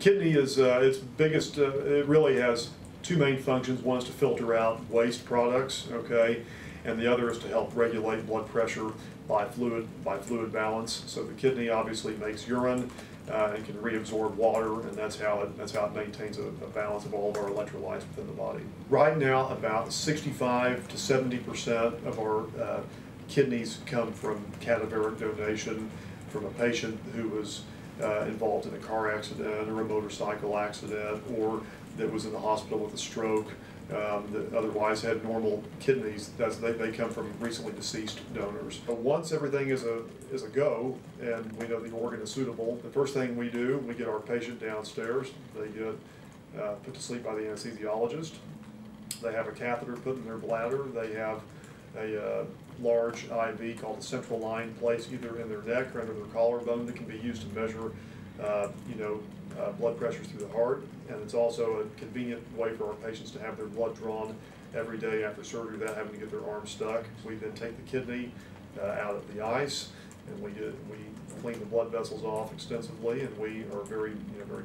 kidney is its biggest, it really has two main functions. One is to filter out waste products, okay, and the other is to help regulate blood pressure by fluid balance. So the kidney obviously makes urine and can reabsorb water, and that's how it maintains a balance of all of our electrolytes within the body. Right now, about 65 to 70% of our kidneys come from cadaveric donation from a patient who was involved in a car accident or a motorcycle accident, or that was in the hospital with a stroke, that otherwise had normal kidneys. They come from recently deceased donors. But once everything is a go and we know the organ is suitable, the first thing we do, we get our patient downstairs. They get put to sleep by the anesthesiologist. They have a catheter put in their bladder. They have a large IV called a central line placed either in their neck or under their collarbone that can be used to measure blood pressure through the heart. And it's also a convenient way for our patients to have their blood drawn every day after surgery without having to get their arm stuck. We then take the kidney out of the ice, and we clean the blood vessels off extensively, and we are very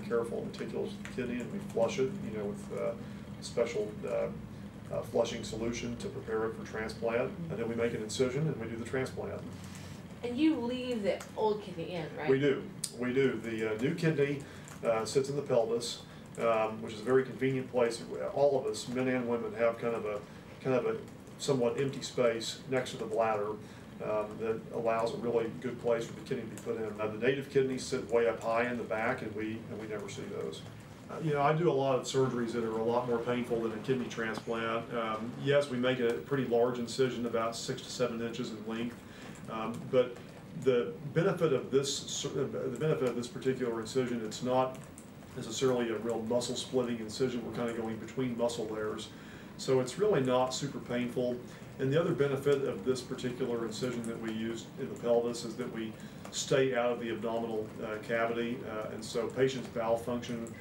careful and meticulous with the kidney, and we flush it with special flushing solution to prepare it for transplant, and then we make an incision and we do the transplant. And you leave the old kidney in, right? We do. The new kidney sits in the pelvis, which is a very convenient place. All of us, men and women, have kind of a somewhat empty space next to the bladder that allows a really good place for the kidney to be put in. The native kidneys sit way up high in the back, and we never see those. I do a lot of surgeries that are a lot more painful than a kidney transplant. Yes, we make a pretty large incision, about 6 to 7 inches in length, but the benefit of this particular incision, it's not necessarily a real muscle splitting incision. We're kind of going between muscle layers, so it's really not super painful. And the other benefit of this particular incision that we use in the pelvis is that we stay out of the abdominal cavity, and so patients' bowel function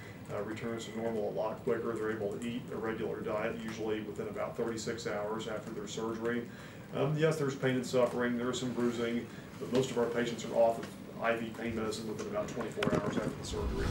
returns to normal a lot quicker. They're able to eat a regular diet, usually within about 36 hours after their surgery. Yes, there's pain and suffering, there's some bruising, but most of our patients are off of IV pain medicine within about 24 hours after the surgery.